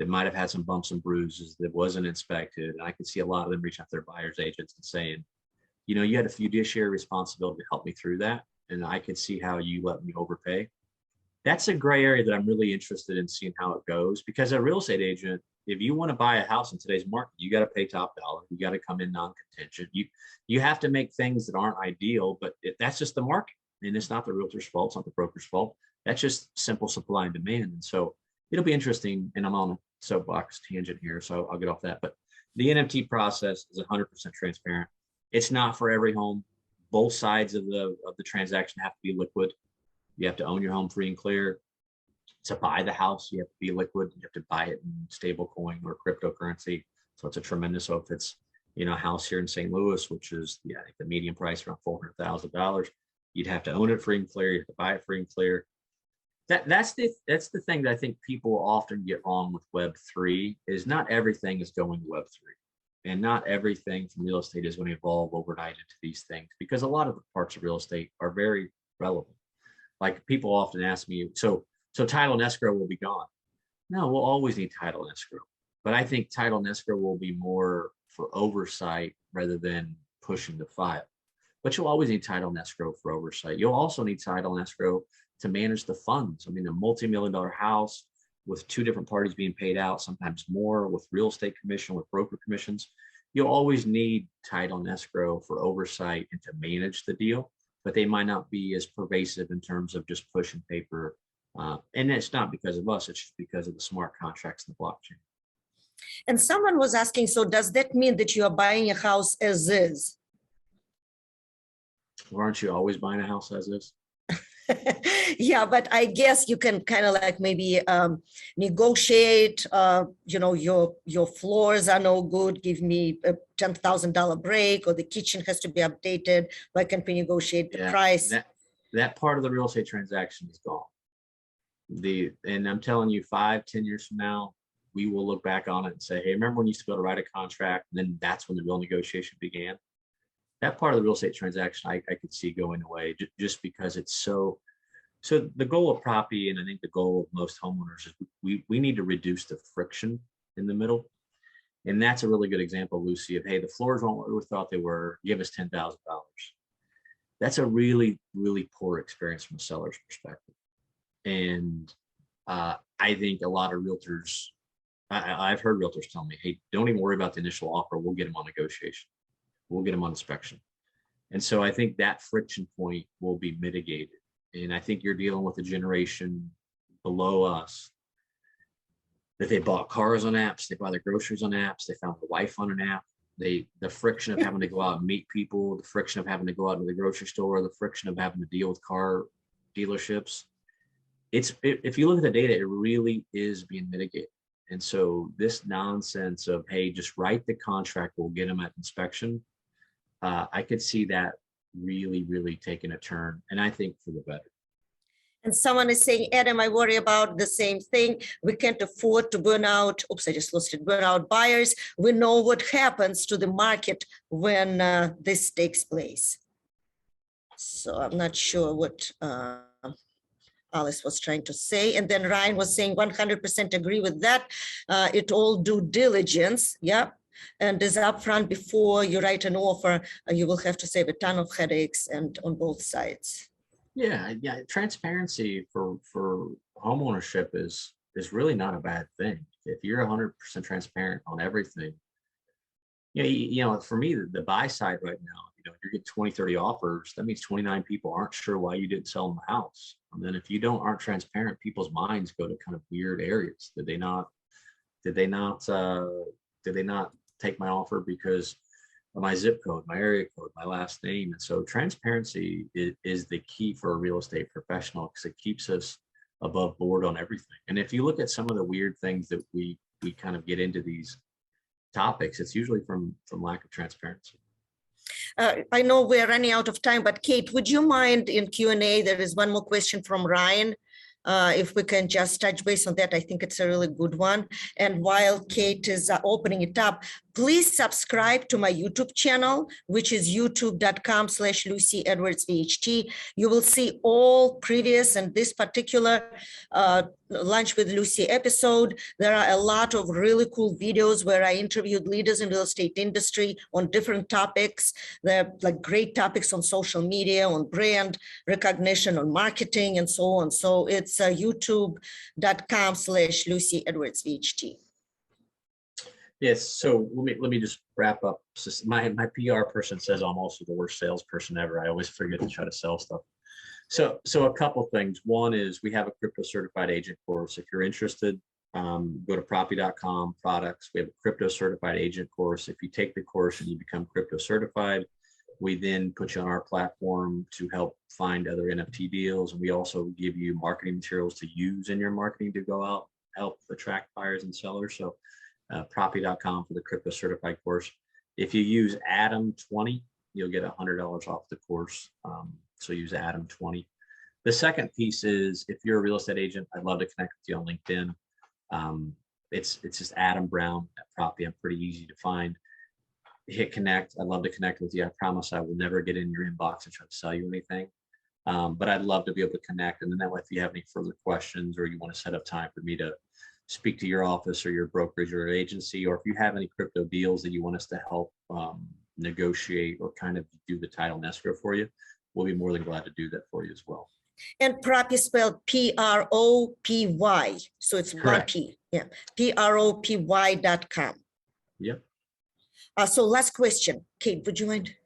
[SPEAKER 3] that might have had some bumps and bruises, that wasn't inspected. And I could see a lot of them reaching out to their buyer's agents and saying, you had a fiduciary responsibility to help me through that, and I could see how you let me overpay. That's a gray area that I'm really interested in seeing how it goes, because a real estate agent, if you want to buy a house in today's market, you got to pay top dollar. You got to come in non-contingent. You have to make things that aren't ideal, but that's just the market. And it's not the realtor's fault. It's not the broker's fault. That's just simple supply and demand. And so it'll be interesting. And I'm on a soapbox tangent here, so I'll get off that. But the NFT process is 100% transparent. It's not for every home. Both sides of the transaction have to be liquid. You have to own your home free and clear. To buy the house, you have to be liquid. You have to buy it in stable coin or cryptocurrency. So it's a tremendous. So if it's a house here in St. Louis, which is I think the median price around $400,000, you'd have to own it free and clear. You have to buy it free and clear. That's the thing that I think people often get wrong with Web3, is not everything is going to Web3, and not everything from real estate is going to evolve overnight into these things, because a lot of the parts of real estate are very relevant. Like people often ask me, so title and escrow will be gone. No, we'll always need title and escrow. But I think title and escrow will be more for oversight rather than pushing the file. But you'll always need title and escrow for oversight. You'll also need title and escrow to manage the funds. I mean, a multi-million-dollar house with 2 different parties being paid out, sometimes more, with real estate commission, with broker commissions. You'll always need title and escrow for oversight and to manage the deal, but they might not be as pervasive in terms of just pushing paper. And it's not because of us, it's just because of the smart contracts in the blockchain.
[SPEAKER 2] And someone was asking, so does that mean that you are buying a house as is?
[SPEAKER 3] Well, aren't you always buying a house as is?
[SPEAKER 2] Yeah, but I guess you can kind of like maybe negotiate, your floors are no good, give me a $10,000 break, or the kitchen has to be updated. Why can't we negotiate the price?
[SPEAKER 3] That part of the real estate transaction is gone. And I'm telling you, 5-10 years from now, we will look back on it and say, hey, remember when you used to be able to write a contract, and then that's when the real negotiation began? that part of the real estate transaction, I could see going away just because it's so. So the goal of property, and I think the goal of most homeowners, is we need to reduce the friction in the middle. And that's a really good example, Lucy, of, hey, the floors weren't what we thought they were, give us $10,000. That's a really, really poor experience from a seller's perspective. And I think a lot of realtors, I've heard realtors tell me, hey, don't even worry about the initial offer. We'll get them on negotiation. We'll get them on inspection. And so I think that friction point will be mitigated. And I think you're dealing with a generation below us that they bought cars on apps, they buy their groceries on apps, they found a wife on an app. The friction of having to go out and meet people, the friction of having to go out to the grocery store, the friction of having to deal with car dealerships. If you look at the data, it really is being mitigated. And so this nonsense of, hey, just write the contract, we'll get them at inspection. I could see that really, really taking a turn, and I think for the better.
[SPEAKER 2] And someone is saying, Adam, I worry about the same thing. We can't afford to burn out. Oops, I just lost it. Burn out buyers. We know what happens to the market when this takes place. So I'm not sure what Alice was trying to say. And then Ryan was saying 100% agree with that. It all due diligence. Yeah. And is upfront before you write an offer, you will have to save a ton of headaches and on both sides.
[SPEAKER 3] Yeah. Transparency for homeownership is really not a bad thing. If you're 100% transparent on everything, for me, the buy side right now, you get 20, 30 offers, that means 29 people aren't sure why you didn't sell them the house. And then if you aren't transparent, people's minds go to kind of weird areas. Did they not take my offer because of my zip code, my area code, my last name? And so transparency is the key for a real estate professional, because it keeps us above board on everything. And if you look at some of the weird things that we kind of get into these topics, it's usually from lack of transparency.
[SPEAKER 2] I know we're running out of time, but Kate, would you mind in Q&A, there is one more question from Ryan. If we can just touch base on that, I think it's a really good one. And while Kate is opening it up, please subscribe to my YouTube channel, which is youtube.com/Lucy Edwards VHT. You will see all previous and this particular Lunch with Lucy episode. There are a lot of really cool videos where I interviewed leaders in the real estate industry on different topics. They're like great topics on social media, on brand recognition, on marketing, and so on. So it's youtube.com/Lucy Edwards VHT.
[SPEAKER 3] Yes. So let me just wrap up. My PR person says I'm also the worst salesperson ever. I always forget to try to sell stuff. So a couple of things. One is we have a crypto certified agent course. If you're interested, go to property.com products. We have a crypto certified agent course. If you take the course and you become crypto certified, we then put you on our platform to help find other NFT deals. And we also give you marketing materials to use in your marketing to go out, help attract buyers and sellers. So property.com for the crypto certified course. If you use Adam20, you'll get $100 off the course. So use Adam20. The second piece is, if you're a real estate agent, I'd love to connect with you on LinkedIn. It's just Adam Brown at Property. I'm pretty easy to find. Hit connect. I'd love to connect with you. I promise I will never get in your inbox and try to sell you anything. But I'd love to be able to connect. And then that way, if you have any further questions, or you want to set up time for me to speak to your office or your brokerage or agency, or if you have any crypto deals that you want us to help negotiate or kind of do the title and escrow for you, we'll be more than glad to do that for you as well.
[SPEAKER 2] And Propy spelled P-R-O-P-Y. So it's one P. Yeah. PROPY.com.
[SPEAKER 3] Yep.
[SPEAKER 2] So last question, Kate, would you mind?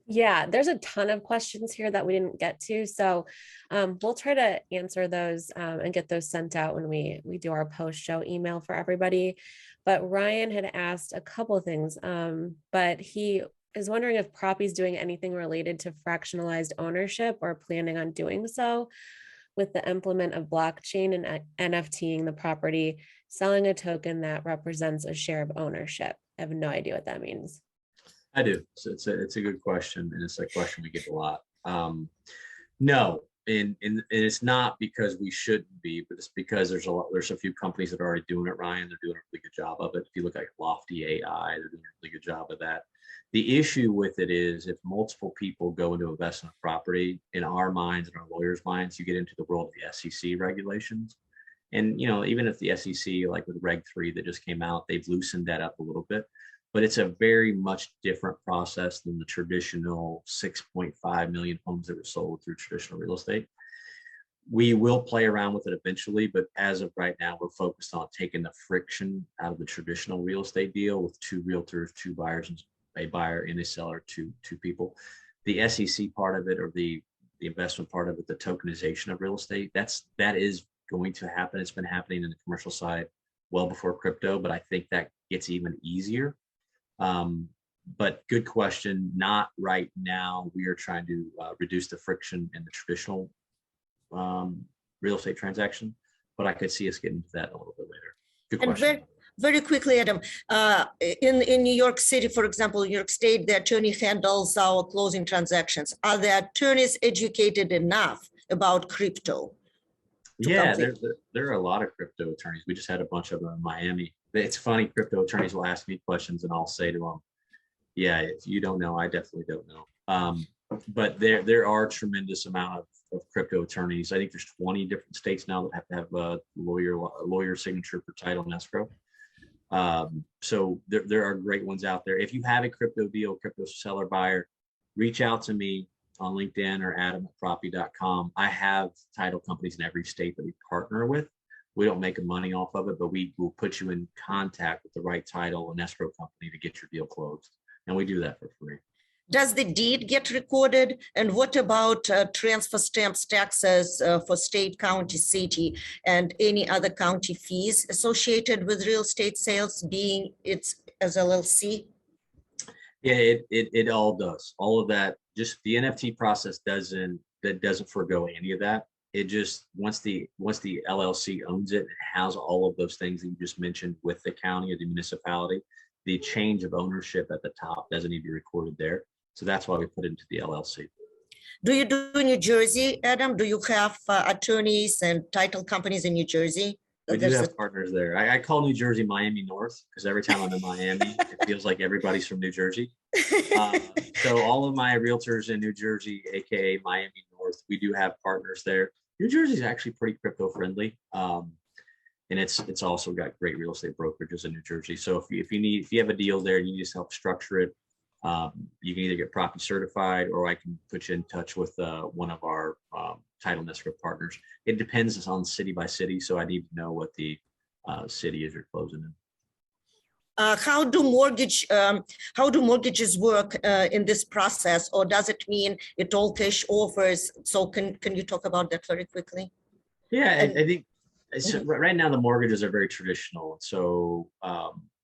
[SPEAKER 1] Yeah, there's a ton of questions here that we didn't get to. So we'll try to answer those and get those sent out when we do our post-show email for everybody. But Ryan had asked a couple of things, but he is wondering if Propy's doing anything related to fractionalized ownership or planning on doing so with the implement of blockchain and NFTing the property, selling a token that represents a share of ownership. I have no idea what that means.
[SPEAKER 3] I do. So it's a good question, and it's a question we get a lot. No, and it's not because we shouldn't be, but it's because there's a few companies that are already doing it, Ryan. They're doing a really good job of it. If you look at Lofty AI, they're doing a really good job of that. The issue with it is if multiple people go into invest in a property, in our minds and our lawyers' minds, you get into the world of the SEC regulations. And, even if the SEC, like with Reg 3 that just came out, they've loosened that up a little bit, but it's a very much different process than the traditional 6.5 million homes that were sold through traditional real estate. We will play around with it eventually, but as of right now, we're focused on taking the friction out of the traditional real estate deal with two realtors, two buyers, and a buyer and a seller, two people. The SEC part of it, or the investment part of it, the tokenization of real estate, that is going to happen. It's been happening in the commercial side well before crypto, but I think that gets even easier. But good question. Not right now. We are trying to reduce the friction in the traditional real estate transaction, but I could see us getting to that a little bit later. Good question.
[SPEAKER 2] Very quickly, Adam, in New York City, for example, New York State, the attorney handles our closing transactions. Are the attorneys educated enough about crypto?
[SPEAKER 3] Yeah, there are a lot of crypto attorneys. We just had a bunch of them in Miami. It's funny, crypto attorneys will ask me questions and I'll say to them, yeah, if you don't know, I definitely don't know. But there are a tremendous amount of crypto attorneys. I think there's 20 different states now that have to have a lawyer signature for title and escrow. So there are great ones out there. If you have a crypto deal, crypto seller buyer, reach out to me on LinkedIn or adam@property.com. I have title companies in every state that we partner with. We don't make money off of it, but we will put you in contact with the right title and escrow company to get your deal closed. And we do that for free.
[SPEAKER 2] Does the deed get recorded? And what about transfer stamps, taxes for state, county, city, and any other county fees associated with real estate sales, being it's as LLC?
[SPEAKER 3] Yeah, it all does. All of that. Just the NFT process doesn't forego any of that. It just once the LLC owns it, it has all of those things that you just mentioned with the county or the municipality. The change of ownership at the top doesn't need to be recorded there. So that's why we put it into the LLC.
[SPEAKER 2] Do you do New Jersey, Adam? Do you have attorneys and title companies in New Jersey?
[SPEAKER 3] We do have partners there. I call New Jersey Miami North because every time I'm in Miami, it feels like everybody's from New Jersey. So all of my realtors in New Jersey, AKA Miami North, we do have partners there. New Jersey is actually pretty crypto friendly. And it's also got great real estate brokerages in New Jersey. So if you have a deal there and you need us to help structure it, you can either get property certified or I can put you in touch with one of our title and escrow partners. It depends on city by city, so I need to know what the city is you're closing in.
[SPEAKER 2] How do mortgages work in this process, or does it mean it all cash offers? So can you talk about that very quickly?
[SPEAKER 3] Yeah, I think right now the mortgages are very traditional, so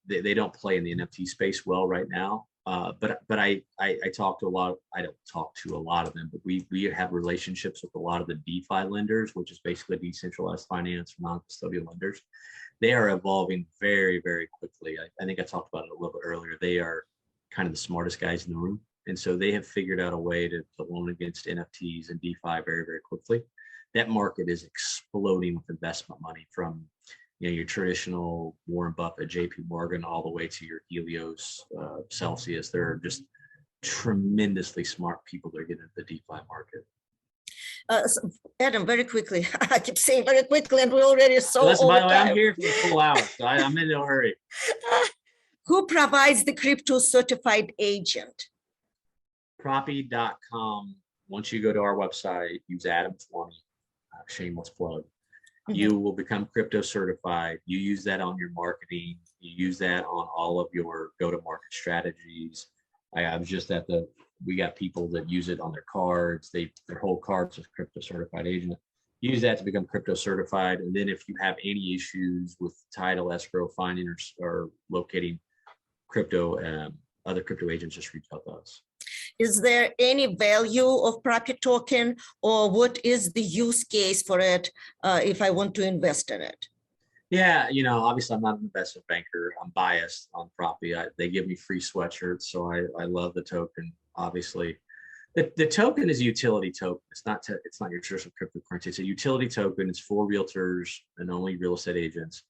[SPEAKER 3] they don't play in the NFT space well right now. But I talk to a lot. I don't talk to a lot of them, but we have relationships with a lot of the DeFi lenders, which is basically decentralized finance, non-custodial lenders. They are evolving very, very quickly. I think I talked about it a little bit earlier. They are kind of the smartest guys in the room, and so they have figured out a way to loan against NFTs and DeFi very, very quickly. That market is exploding with investment money from your traditional Warren Buffett, JP Morgan, all the way to your Helios, Celsius. There are just tremendously smart people that are getting into the DeFi market.
[SPEAKER 2] So Adam, very quickly, I keep saying very quickly, and we already saw.
[SPEAKER 3] Listen, by the way, I'm here for the full hour, so I'm in no hurry.
[SPEAKER 2] Who provides the crypto certified agent?
[SPEAKER 3] Property.com. Once you go to our website, use Adam20, shameless plug. You will become crypto certified. You use that on your marketing. You use that on all of your go-to-market strategies. I was just we got people that use it on their cards. Their whole cards is crypto certified agent. Use that to become crypto certified. And then if you have any issues with title, escrow, finding or locating crypto, other crypto agents, just reach out to us.
[SPEAKER 2] Is there any value of Property token, or what is the use case for it if I want to invest in it?
[SPEAKER 3] Yeah, obviously I'm not an investment banker. I'm biased on Property. They give me free sweatshirts, so I love the token, obviously. The token is a utility token. It's not your traditional cryptocurrency. It's a utility token. It's for realtors and only real estate agents.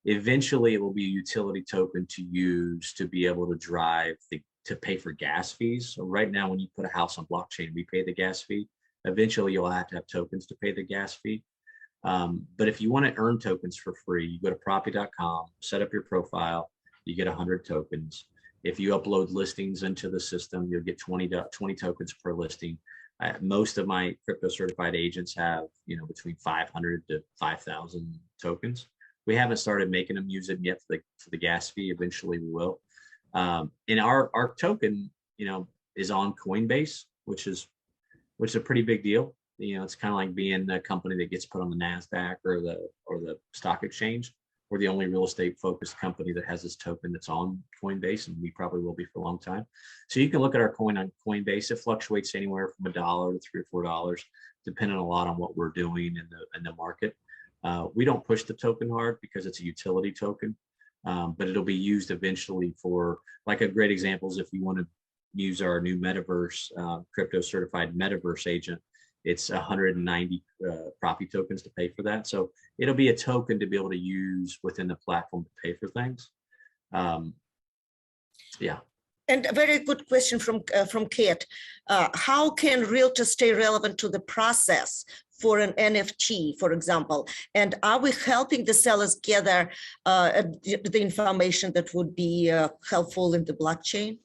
[SPEAKER 3] Eventually, it will be a utility token to use to be able to to pay for gas fees. So right now, when you put a house on blockchain, we pay the gas fee. Eventually, you'll have to have tokens to pay the gas fee. But if you want to earn tokens for free, you go to property.com, set up your profile, you get 100 tokens. If you upload listings into the system, you'll get 20 tokens per listing. Most of my crypto certified agents have, between 500 to 5,000 tokens. We haven't started making them use it yet for the gas fee. Eventually we will. And our token, is on Coinbase, which is a pretty big deal. It's kind of like being a company that gets put on the NASDAQ or the stock exchange. We're the only real estate focused company that has this token that's on Coinbase, and we probably will be for a long time. So you can look at our coin on Coinbase. It fluctuates anywhere from $1 to $3 or $4, depending a lot on what we're doing in the market. We don't push the token hard because it's a utility token, but it'll be used eventually for, like, a great example is if you want to use our new metaverse, crypto certified metaverse agent. It's 190 Propi tokens to pay for that. So it'll be a token to be able to use within the platform to pay for things. Yeah.
[SPEAKER 2] And a very good question from Kate. How can realtors stay relevant to the process for an NFT, for example? And are we helping the sellers gather the information that would be helpful in the blockchain?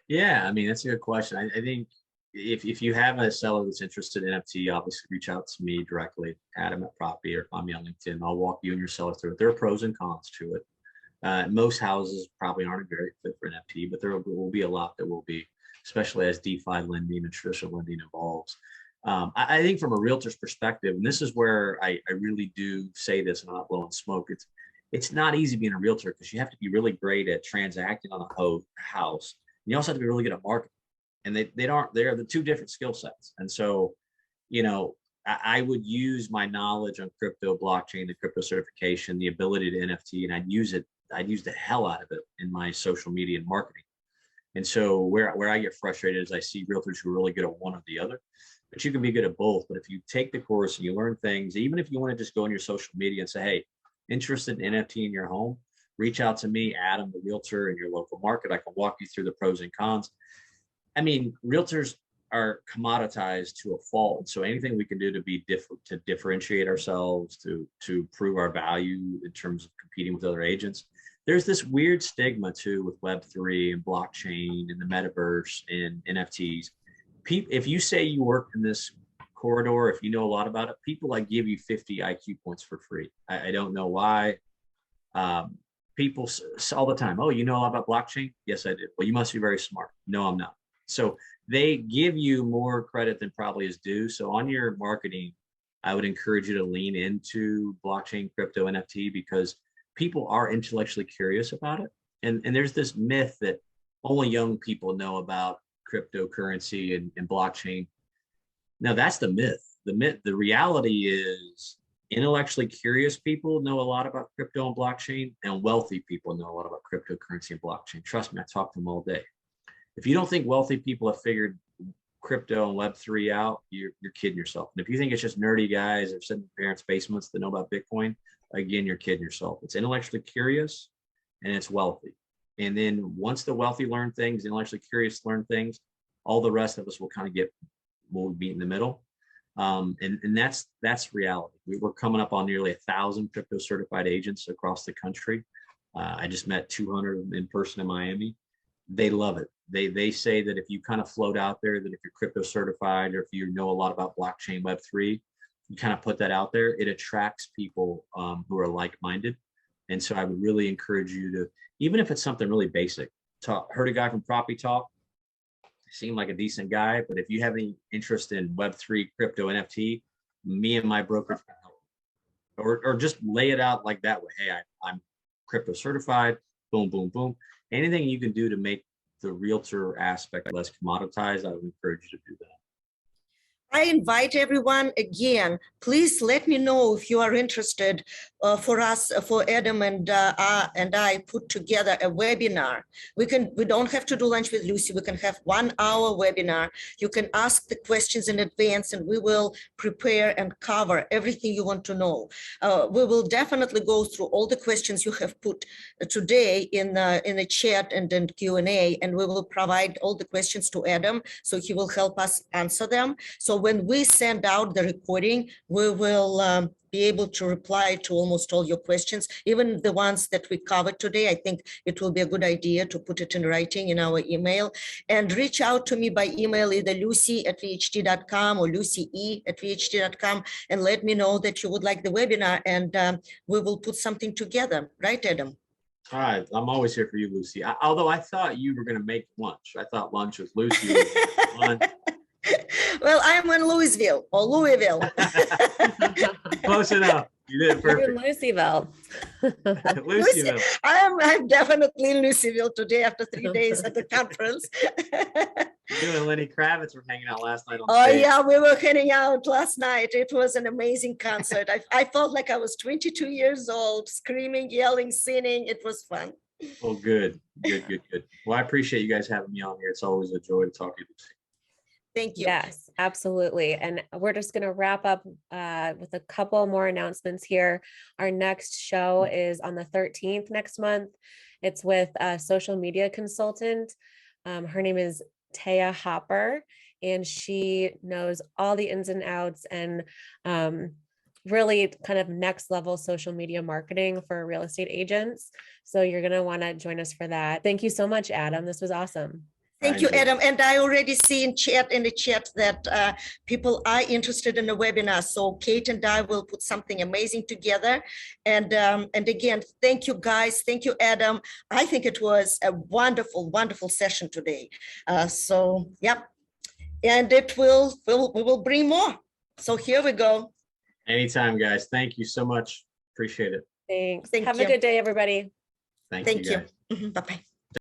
[SPEAKER 3] Yeah, I mean, that's a good question. I think if you have a seller that's interested in NFT, obviously reach out to me directly, Adam at Propi, or find me on LinkedIn. I'll walk you and your seller through it. There are pros and cons to it. Most houses probably aren't a very fit for NFT, but there will be a lot that will be, especially as DeFi lending and traditional lending evolves. I think from a realtor's perspective, and this is where I really do say this and I'm not blowing smoke, it's not easy being a realtor because you have to be really great at transacting on a house. And you also have to be really good at marketing. And they're the two different skill sets. And so, I would use my knowledge on crypto, blockchain, the crypto certification, the ability to NFT, and I'd use the hell out of it in my social media and marketing. And so where I get frustrated is I see realtors who are really good at one or the other, but you can be good at both. But if you take the course and you learn things, even if you want to just go on your social media and say, hey, interested in NFT in your home, reach out to me, Adam, the realtor in your local market. I can walk you through the pros and cons. I mean, realtors are commoditized to a fault. So anything we can do to differentiate ourselves, to prove our value in terms of competing with other agents. There's this weird stigma too with Web3 and blockchain and the metaverse and NFTs. If you say you work in this corridor, if you know a lot about it, people give you 50 IQ points for free. I don't know why. People all the time, oh, you know a lot about blockchain? Yes, I do. Well, you must be very smart. No, I'm not. So they give you more credit than probably is due. So on your marketing, I would encourage you to lean into blockchain, crypto, NFT, because people are intellectually curious about it. And there's this myth that only young people know about cryptocurrency and blockchain. Now that's the myth. The reality is intellectually curious people know a lot about crypto and blockchain, and wealthy people know a lot about cryptocurrency and blockchain. Trust me, I talk to them all day. If you don't think wealthy people have figured crypto and Web3 out, you're kidding yourself. And if you think it's just nerdy guys that are sitting in parents' basements that know about Bitcoin, again, you're kidding yourself. It's intellectually curious and it's wealthy. And then once the wealthy learn things, intellectually curious learn things, all the rest of us will we'll be in the middle. And that's reality. We're coming up on nearly 1,000 crypto certified agents across the country. I just met 200 in person in Miami. They love it. They say that if you kind of float out there, that if you're crypto certified or if you know a lot about blockchain, Web3, you kind of put that out there, it attracts people who are like-minded. And so I would really encourage you to, even if it's something really basic, heard a guy from Propi talk, seemed like a decent guy, but if you have any interest in Web3, crypto, NFT, me and my brokerage can help. Or just lay it out like that way. Hey, I'm crypto certified, boom, boom, boom. Anything you can do to make the realtor aspect less commoditized, I would encourage you to do that.
[SPEAKER 2] I invite everyone again, please let me know if you are interested for Adam and I put together a webinar. We don't have to do lunch with Lucy. We can have 1 hour webinar. You can ask the questions in advance and we will prepare and cover everything you want to know. We will definitely go through all the questions you have put today in the chat and in Q&A, and we will provide all the questions to Adam so he will help us answer them. So when we send out the recording, we will be able to reply to almost all your questions, even the ones that we covered today. I think it will be a good idea to put it in writing in our email, and reach out to me by email, either lucy@vht.com or lucy.e@vht.com, and let me know that you would like the webinar, and we will put something together. Right, Adam?
[SPEAKER 3] All right, I'm always here for you, Lucy. Although I thought you were going to make lunch. I thought lunch with Lucy was lunch.
[SPEAKER 2] Well, I'm in Louisville or Louisville.
[SPEAKER 3] Close enough. You did it
[SPEAKER 1] You're in
[SPEAKER 3] perfect.
[SPEAKER 1] Luciville.
[SPEAKER 3] Luciville.
[SPEAKER 2] I'm definitely in Louisville today after 3 days at the conference.
[SPEAKER 3] You and Lenny Kravitz were hanging out last night on
[SPEAKER 2] Oh
[SPEAKER 3] stage.
[SPEAKER 2] yeah, we were hanging out last night. It was an amazing concert. I felt like I was 22 years old, screaming, yelling, singing. It was fun.
[SPEAKER 3] Oh, good. Well, I appreciate you guys having me on here. It's always a joy to talk to you, Lucy.
[SPEAKER 2] Thank you.
[SPEAKER 1] Yes, absolutely. And we're just going to wrap up with a couple more announcements here. Our next show is on the 13th next month. It's with a social media consultant. Her name is Taya Hopper, and she knows all the ins and outs and really kind of next level social media marketing for real estate agents. So you're going to want to join us for that. Thank you so much, Adam. This was awesome.
[SPEAKER 2] Thank you, Adam. And I already see in the chat that people are interested in the webinar. So Kate and I will put something amazing together. And again, thank you guys. Thank you, Adam. I think it was a wonderful, wonderful session today. So yep. And we will bring more. So here we go.
[SPEAKER 3] Anytime, guys. Thank you so much. Appreciate it.
[SPEAKER 1] Thanks.
[SPEAKER 2] Thank
[SPEAKER 1] Have
[SPEAKER 2] you.
[SPEAKER 1] a good day, everybody.
[SPEAKER 3] Thank
[SPEAKER 2] Thank
[SPEAKER 3] you,
[SPEAKER 2] you.
[SPEAKER 3] guys.
[SPEAKER 2] Bye-bye.